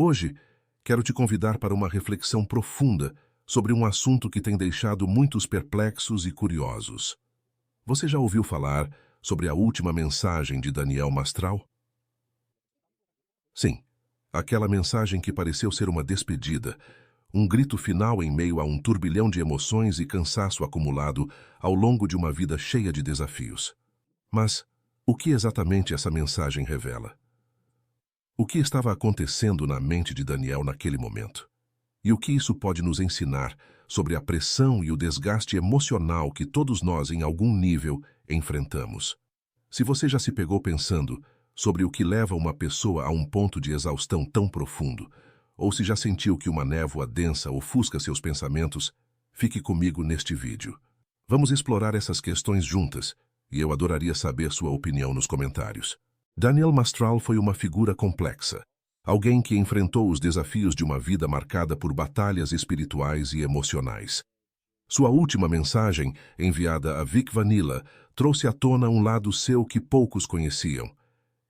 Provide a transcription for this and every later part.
Hoje, quero te convidar para uma reflexão profunda sobre um assunto que tem deixado muitos perplexos e curiosos. Você já ouviu falar sobre a última mensagem de Daniel Mastral? Sim, aquela mensagem que pareceu ser uma despedida, um grito final em meio a um turbilhão de emoções e cansaço acumulado ao longo de uma vida cheia de desafios. Mas o que exatamente essa mensagem revela? O que estava acontecendo na mente de Daniel naquele momento? E o que isso pode nos ensinar sobre a pressão e o desgaste emocional que todos nós, em algum nível, enfrentamos? Se você já se pegou pensando sobre o que leva uma pessoa a um ponto de exaustão tão profundo, ou se já sentiu que uma névoa densa ofusca seus pensamentos, fique comigo neste vídeo. Vamos explorar essas questões juntas, e eu adoraria saber sua opinião nos comentários. Daniel Mastral foi uma figura complexa, alguém que enfrentou os desafios de uma vida marcada por batalhas espirituais e emocionais. Sua última mensagem, enviada a Vic Vanilla, trouxe à tona um lado seu que poucos conheciam.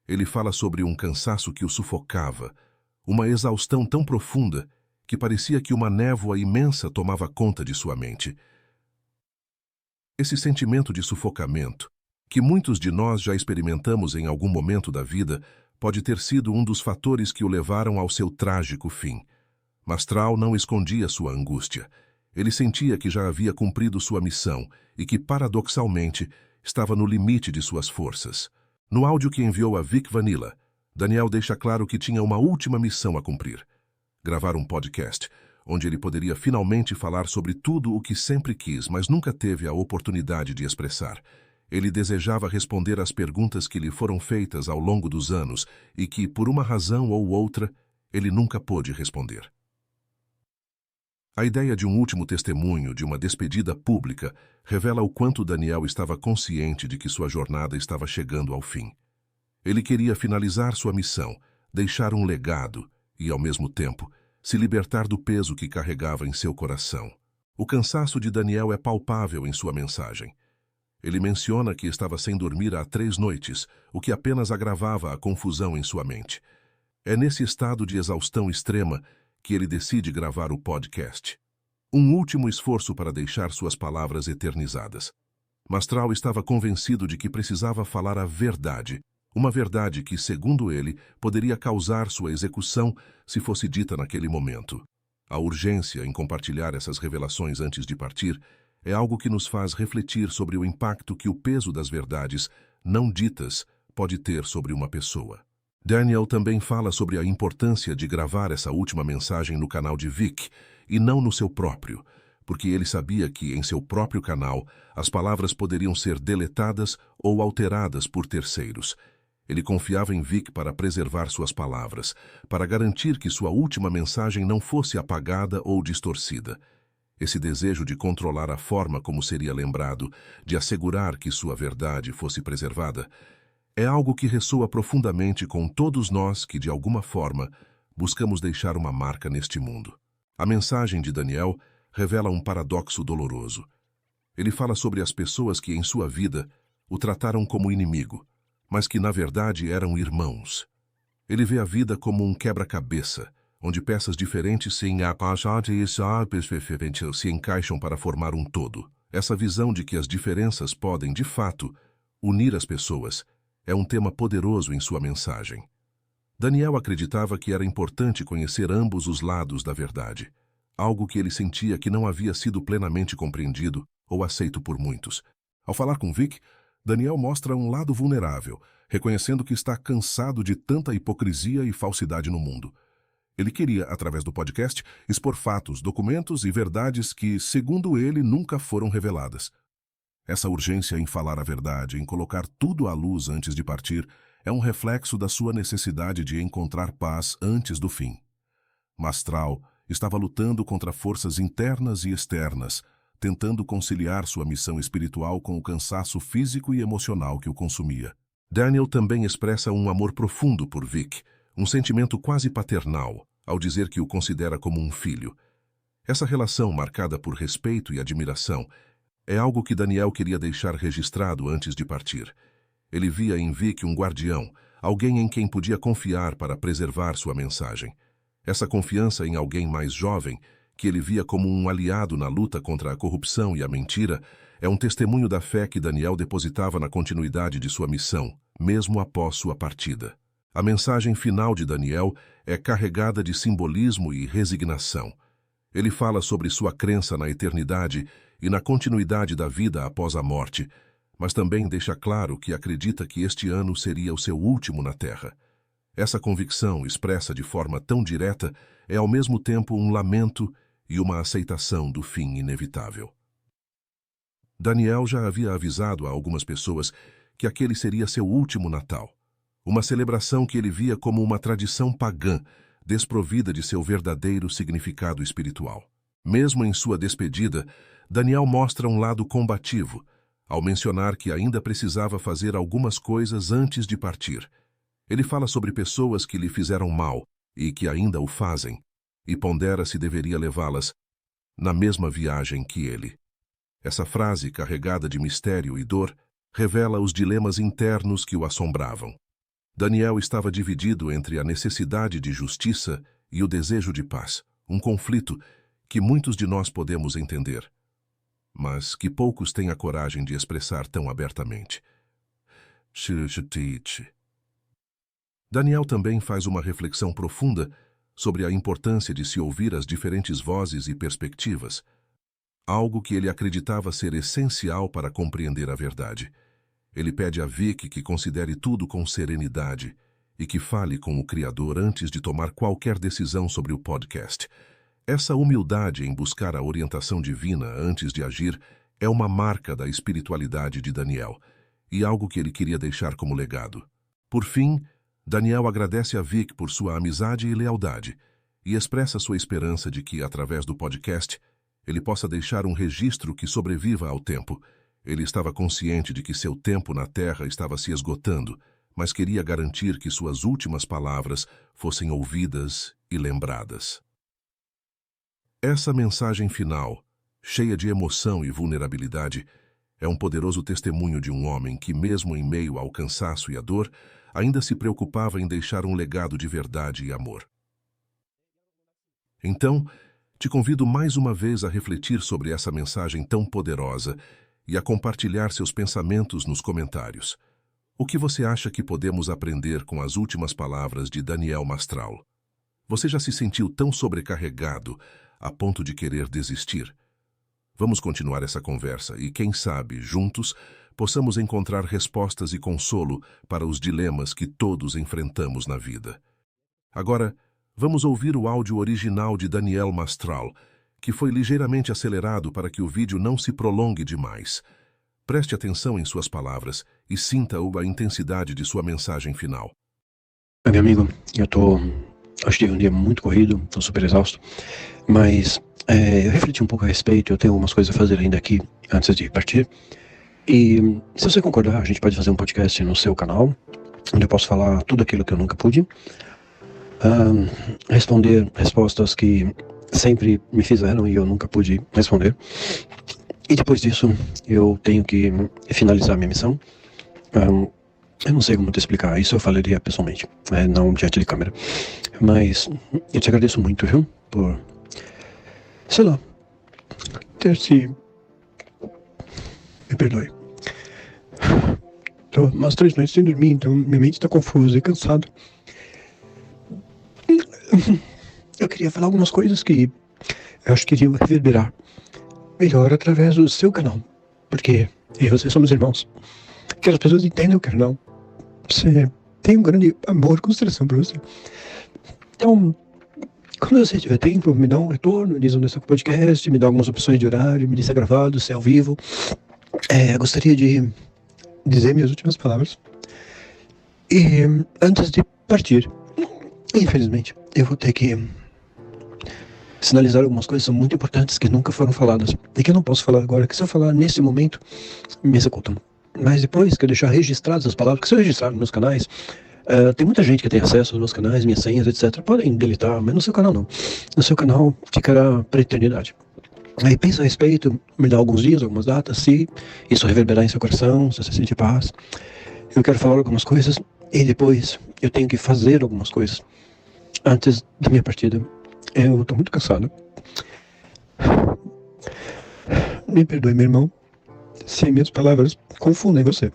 Ele fala sobre um cansaço que o sufocava, uma exaustão tão profunda que parecia que uma névoa imensa tomava conta de sua mente. Esse sentimento de sufocamento, que muitos de nós já experimentamos em algum momento da vida, pode ter sido um dos fatores que o levaram ao seu trágico fim. Mastral não escondia sua angústia. Ele sentia que já havia cumprido sua missão e que, paradoxalmente, estava no limite de suas forças. No áudio que enviou a Vic Vanilla, Daniel deixa claro que tinha uma última missão a cumprir: gravar um podcast, onde ele poderia finalmente falar sobre tudo o que sempre quis, mas nunca teve a oportunidade de expressar. Ele desejava responder às perguntas que lhe foram feitas ao longo dos anos e que, por uma razão ou outra, ele nunca pôde responder. A ideia de um último testemunho, de uma despedida pública, revela o quanto Daniel estava consciente de que sua jornada estava chegando ao fim. Ele queria finalizar sua missão, deixar um legado e, ao mesmo tempo, se libertar do peso que carregava em seu coração. O cansaço de Daniel é palpável em sua mensagem. Ele menciona que estava sem dormir há 3 noites, o que apenas agravava a confusão em sua mente. É nesse estado de exaustão extrema que ele decide gravar o podcast. Um último esforço para deixar suas palavras eternizadas. Mastral estava convencido de que precisava falar a verdade, uma verdade que, segundo ele, poderia causar sua execução se fosse dita naquele momento. A urgência em compartilhar essas revelações antes de partir é algo que nos faz refletir sobre o impacto que o peso das verdades não ditas pode ter sobre uma pessoa. Daniel também fala sobre a importância de gravar essa última mensagem no canal de Vic e não no seu próprio, porque ele sabia que, em seu próprio canal, as palavras poderiam ser deletadas ou alteradas por terceiros. Ele confiava em Vic para preservar suas palavras, para garantir que sua última mensagem não fosse apagada ou distorcida. Esse desejo de controlar a forma como seria lembrado, de assegurar que sua verdade fosse preservada, é algo que ressoa profundamente com todos nós que, de alguma forma, buscamos deixar uma marca neste mundo. A mensagem de Daniel revela um paradoxo doloroso. Ele fala sobre as pessoas que, em sua vida, o trataram como inimigo, mas que, na verdade, eram irmãos. Ele vê a vida como um quebra-cabeça, onde peças diferentes se encaixam para formar um todo. Essa visão de que as diferenças podem, de fato, unir as pessoas é um tema poderoso em sua mensagem. Daniel acreditava que era importante conhecer ambos os lados da verdade, algo que ele sentia que não havia sido plenamente compreendido ou aceito por muitos. Ao falar com Vic, Daniel mostra um lado vulnerável, reconhecendo que está cansado de tanta hipocrisia e falsidade no mundo. Ele queria, através do podcast, expor fatos, documentos e verdades que, segundo ele, nunca foram reveladas. Essa urgência em falar a verdade, em colocar tudo à luz antes de partir, é um reflexo da sua necessidade de encontrar paz antes do fim. Mastral estava lutando contra forças internas e externas, tentando conciliar sua missão espiritual com o cansaço físico e emocional que o consumia. Daniel também expressa um amor profundo por Vic, um sentimento quase paternal, ao dizer que o considera como um filho. Essa relação, marcada por respeito e admiração, é algo que Daniel queria deixar registrado antes de partir. Ele via em Vic um guardião, alguém em quem podia confiar para preservar sua mensagem. Essa confiança em alguém mais jovem, que ele via como um aliado na luta contra a corrupção e a mentira, é um testemunho da fé que Daniel depositava na continuidade de sua missão, mesmo após sua partida. A mensagem final de Daniel é carregada de simbolismo e resignação. Ele fala sobre sua crença na eternidade e na continuidade da vida após a morte, mas também deixa claro que acredita que este ano seria o seu último na Terra. Essa convicção, expressa de forma tão direta, é ao mesmo tempo um lamento e uma aceitação do fim inevitável. Daniel já havia avisado a algumas pessoas que aquele seria seu último Natal, uma celebração que ele via como uma tradição pagã, desprovida de seu verdadeiro significado espiritual. Mesmo em sua despedida, Daniel mostra um lado combativo, ao mencionar que ainda precisava fazer algumas coisas antes de partir. Ele fala sobre pessoas que lhe fizeram mal e que ainda o fazem, e pondera se deveria levá-las na mesma viagem que ele. Essa frase, carregada de mistério e dor, revela os dilemas internos que o assombravam. Daniel estava dividido entre a necessidade de justiça e o desejo de paz, um conflito que muitos de nós podemos entender, mas que poucos têm a coragem de expressar tão abertamente. Daniel também faz uma reflexão profunda sobre a importância de se ouvir as diferentes vozes e perspectivas, algo que ele acreditava ser essencial para compreender a verdade. Ele pede a Vic que considere tudo com serenidade e que fale com o Criador antes de tomar qualquer decisão sobre o podcast. Essa humildade em buscar a orientação divina antes de agir é uma marca da espiritualidade de Daniel e algo que ele queria deixar como legado. Por fim, Daniel agradece a Vic por sua amizade e lealdade e expressa sua esperança de que, através do podcast, ele possa deixar um registro que sobreviva ao tempo. Ele estava consciente de que seu tempo na Terra estava se esgotando, mas queria garantir que suas últimas palavras fossem ouvidas e lembradas. Essa mensagem final, cheia de emoção e vulnerabilidade, é um poderoso testemunho de um homem que, mesmo em meio ao cansaço e à dor, ainda se preocupava em deixar um legado de verdade e amor. Então, te convido mais uma vez a refletir sobre essa mensagem tão poderosa e a compartilhar seus pensamentos nos comentários. O que você acha que podemos aprender com as últimas palavras de Daniel Mastral? Você já se sentiu tão sobrecarregado a ponto de querer desistir? Vamos continuar essa conversa e, quem sabe, juntos, possamos encontrar respostas e consolo para os dilemas que todos enfrentamos na vida. Agora, vamos ouvir o áudio original de Daniel Mastral, que foi ligeiramente acelerado para que o vídeo não se prolongue demais. Preste atenção em suas palavras e sinta a intensidade de sua mensagem final. Meu amigo, hoje tive um dia muito corrido, estou super exausto, mas eu refleti um pouco a respeito, eu tenho algumas coisas a fazer ainda aqui antes de partir. E se você concordar, a gente pode fazer um podcast no seu canal, onde eu posso falar tudo aquilo que eu nunca pude, responder respostas que sempre me fizeram e eu nunca pude responder. E depois disso, eu tenho que finalizar minha missão. Eu não sei como te explicar, isso eu falaria pessoalmente, não diante de câmera. Mas eu te agradeço muito, viu, por, sei lá, ter se... Me perdoe. Tô umas 3 noites sem dormir, então minha mente tá confusa e cansada. Eu queria falar algumas coisas que eu acho que iriam reverberar melhor através do seu canal. Porque eu e você somos irmãos. Que as pessoas entendam o canal. Você tem um grande amor e consideração por você. Então, quando você tiver tempo, me dá um retorno, diz onde está o podcast, me dá algumas opções de horário, me diz se é gravado, se é ao vivo. Eu gostaria de dizer minhas últimas palavras. E antes de partir, infelizmente, eu vou ter que sinalizar algumas coisas que são muito importantes que nunca foram faladas e que eu não posso falar agora, que se eu falar nesse momento, me executam. Mas depois que eu deixar registradas as palavras, que se eu registrar nos meus canais, tem muita gente que tem acesso aos meus canais, minhas senhas, etc. Podem deletar, mas no seu canal não. No seu canal ficará para a eternidade. Aí pensa a respeito, me dá alguns dias, algumas datas, se isso reverberar em seu coração, se você sentir paz. Eu quero falar algumas coisas e depois eu tenho que fazer algumas coisas. Antes da minha partida, eu tô muito cansado. Me perdoe, meu irmão, se minhas palavras confundem você.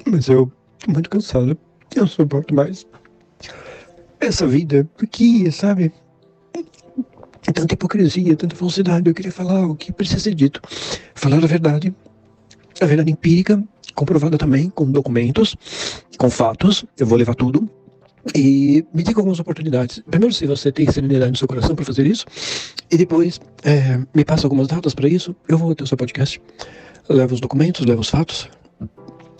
Mas eu tô muito cansado. Eu não suporto mais essa vida aqui, sabe? Tanta hipocrisia, tanta falsidade. Eu queria falar o que precisa ser dito. Falar a verdade empírica, comprovada também com documentos, com fatos. Eu vou levar tudo. E me diga algumas oportunidades. Primeiro, se você tem serenidade no seu coração para fazer isso. E depois, me passa algumas datas para isso. Eu vou ter o seu podcast. Levo os documentos, levo os fatos.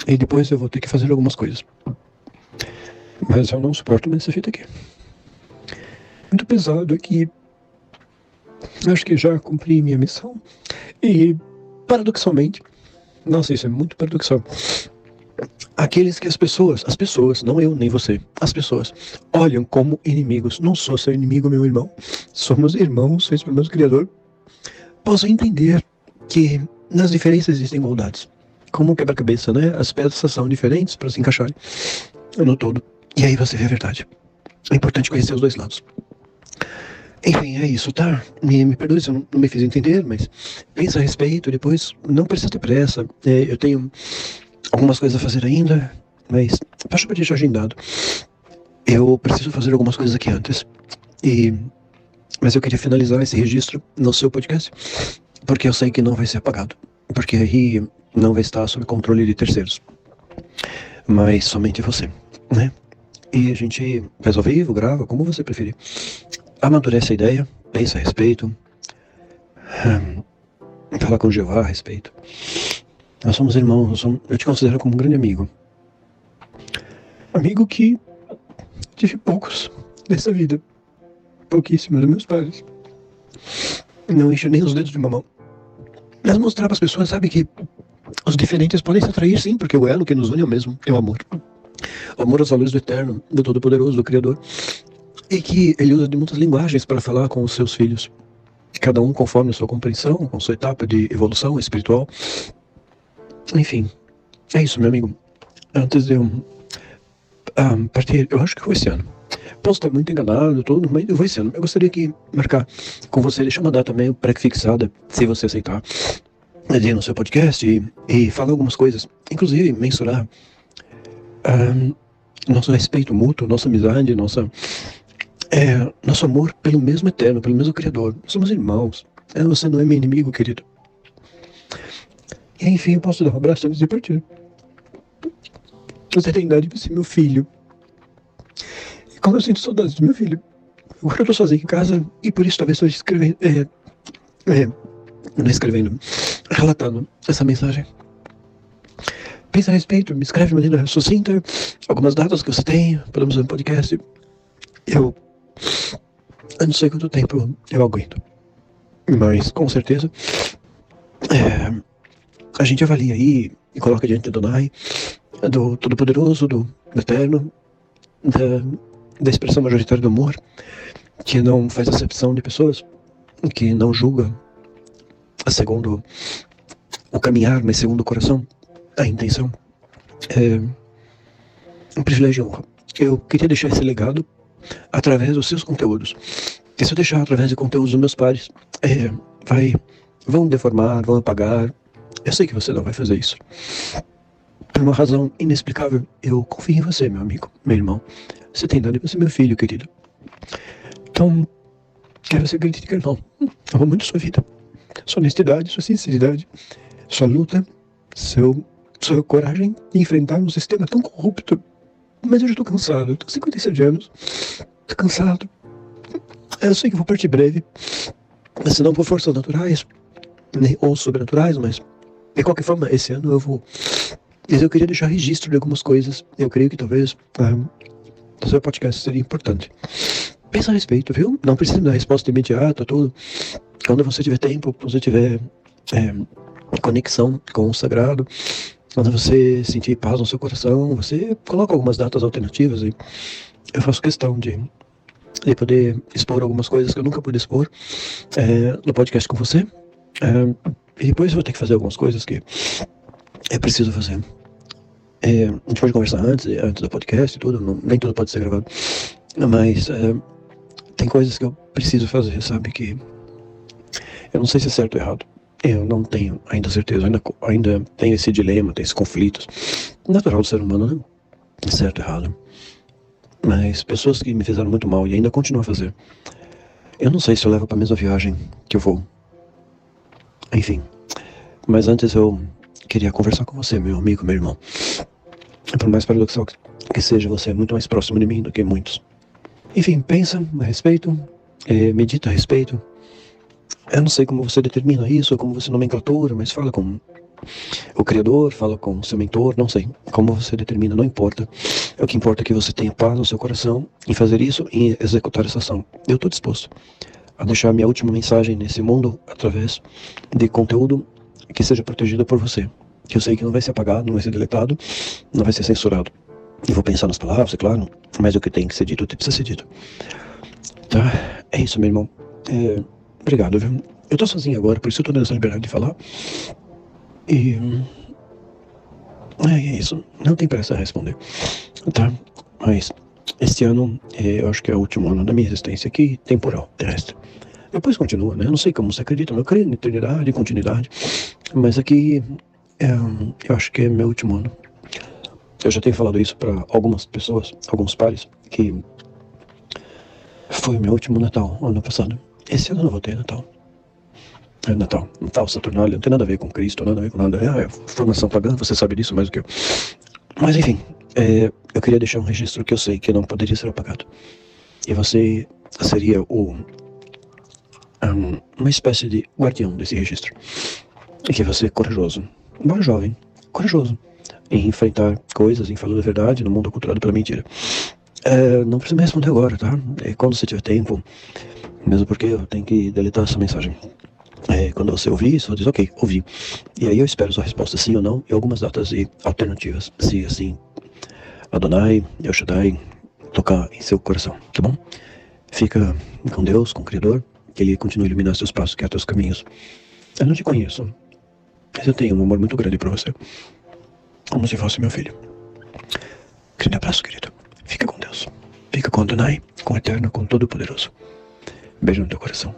E depois eu vou ter que fazer algumas coisas. Mas eu não suporto mais essa fita aqui. Muito pesado aqui. Acho que já cumpri minha missão. E, paradoxalmente, nossa, isso é muito paradoxal. Aqueles que as pessoas, não eu nem você, as pessoas olham como inimigos. Não sou seu inimigo, meu irmão. Somos irmãos, feitos pelo mesmo Criador. Posso entender que nas diferenças existem igualdades. Como um quebra-cabeça, né? As peças são diferentes para se encaixarem no todo. E aí você vê a verdade. É importante conhecer os dois lados. Enfim, é isso, tá? Me perdoe se eu não me fiz entender, mas pensa a respeito, depois não precisa ter pressa. Eu tenho algumas coisas a fazer ainda, mas baixa pra deixar agendado. Eu preciso fazer algumas coisas aqui antes. Mas eu queria finalizar esse registro no seu podcast, porque eu sei que não vai ser apagado. Porque aí não vai estar sob controle de terceiros. Mas somente você, né? E a gente faz ao vivo, grava, como você preferir. Amadurece a ideia, pensa a respeito. Fala com Jeová a respeito. Nós somos irmãos, eu te considero como um grande amigo. Amigo que tive poucos nessa vida. Pouquíssimos dos meus pais. Não encho nem os dedos de uma mão. Mas mostrar para as pessoas, sabe, que os diferentes podem se atrair sim, porque o elo que nos une é o mesmo, é o amor. O amor aos valores do Eterno, do Todo-Poderoso, do Criador. E que ele usa de muitas linguagens para falar com os seus filhos. Cada um conforme a sua compreensão, com sua etapa de evolução espiritual. Enfim, é isso, meu amigo. Antes de eu partir, eu acho que foi esse ano. Posso estar muito enganado, tudo, mas eu vou esse ano. Eu gostaria de marcar com você, deixar uma data meio pré-fixada, se você aceitar, no seu podcast e falar algumas coisas, inclusive mensurar nosso respeito mútuo, nossa amizade, nosso amor pelo mesmo Eterno, pelo mesmo Criador. Somos irmãos. Você não é meu inimigo, querido. E enfim, eu posso dar um abraço antes de partir. Você tem idade de ser meu filho. E como eu sinto saudades do meu filho. Agora eu tô sozinho em casa e por isso talvez estou escrevendo. Não escrevendo, relatando essa mensagem. Pensa a respeito, me escreve de maneira sucinta, algumas datas que você tem, podemos fazer um podcast. Eu não sei quanto tempo eu aguento, mas com certeza a gente avalia aí e coloca diante do Adonai, do Todo-Poderoso, do Eterno, da expressão majoritária do amor, que não faz acepção de pessoas, que não julga segundo o caminhar, mas segundo o coração, a intenção. Um privilégio e honra. Eu queria deixar esse legado através dos seus conteúdos. E se eu deixar através de conteúdos dos meus pares, vão deformar, vão apagar. Eu sei que você não vai fazer isso. Por uma razão inexplicável, eu confio em você, meu amigo, meu irmão. Você tem idade para ser meu filho, querido. Então, quer você acredite, quer não. Eu amo muito sua vida. Sua honestidade, sua sinceridade, sua luta, sua coragem de enfrentar um sistema tão corrupto. Mas eu já tô cansado, eu tô com 57 anos. Tô cansado. Eu sei que vou partir breve. Mas se não por forças naturais, ou sobrenaturais, mas de qualquer forma, esse ano eu vou. Mas eu queria deixar registro de algumas coisas. Eu creio que talvez o seu podcast seria importante. Pensa a respeito, viu? Não precisa dar resposta imediata, tudo. Quando você tiver tempo, quando você tiver conexão com o sagrado, quando você sentir paz no seu coração, você coloca algumas datas alternativas e eu faço questão de poder expor algumas coisas que eu nunca pude expor no podcast com você. E depois eu vou ter que fazer algumas coisas que eu preciso fazer. A gente pode conversar antes do podcast e tudo, nem tudo pode ser gravado. Mas tem coisas que eu preciso fazer, sabe? Que eu não sei se é certo ou errado. Eu não tenho ainda certeza. Ainda tenho esse dilema, tem esses conflitos. Natural do ser humano, né? Certo ou errado. Mas pessoas que me fizeram muito mal e ainda continuam a fazer. Eu não sei se eu levo pra mesma viagem que eu vou. Enfim. Mas antes eu queria conversar com você, meu amigo, meu irmão. Por mais paradoxal que seja, você é muito mais próximo de mim do que muitos. Enfim, pensa a respeito, medita a respeito. Eu não sei como você determina isso, ou como você nomenclatura, mas fala com o Criador, fala com o seu mentor, não sei. Como você determina, não importa. O que importa é que você tenha paz no seu coração em fazer isso e executar essa ação. Eu estou disposto a deixar minha última mensagem nesse mundo através de conteúdo que seja protegido por você. Que eu sei que não vai ser apagado, não vai ser deletado, não vai ser censurado. Eu vou pensar nas palavras, é claro, mas o que tem que ser dito, precisa ser dito. Tá, é isso, meu irmão. Obrigado, viu? Eu tô sozinho agora, por isso eu tô dando essa liberdade de falar. E... é isso. Não tem pressa a responder. Tá, mas este ano, eu acho que é o último ano da minha existência aqui, temporal, terrestre. Depois continua, né? Eu não sei como você acredita, mas eu creio em eternidade, continuidade. Mas aqui, eu acho que é meu último ano. Eu já tenho falado isso para algumas pessoas, alguns pares, que foi o meu último Natal, ano passado. Esse ano eu não vou ter Natal. É Natal Saturnália, não tem nada a ver com Cristo, nada a ver com nada. É formação pagã, você sabe disso mais do que eu. Mas enfim, eu queria deixar um registro que eu sei que não poderia ser apagado. E você seria uma espécie de guardião desse registro. E que você é corajoso, um bom jovem, corajoso, em enfrentar coisas, em falar a verdade no mundo aculturado pela mentira. Não precisa me responder agora, tá? Quando você tiver tempo, mesmo porque eu tenho que deletar essa mensagem. Quando você ouvir, só diz, ok, ouvi. E aí eu espero sua resposta sim ou não e algumas datas e alternativas, se assim Adonai, El Shaddai, tocar em seu coração, tá bom? Fica com Deus, com o Criador, que Ele continue a iluminar seus passos, guiar seus caminhos. Eu não te conheço, mas eu tenho um amor muito grande por você, como se fosse meu filho. Grande abraço, querido. Fica com Deus. Fica com Adonai, com o Eterno, com o Todo-Poderoso. Beijo no teu coração.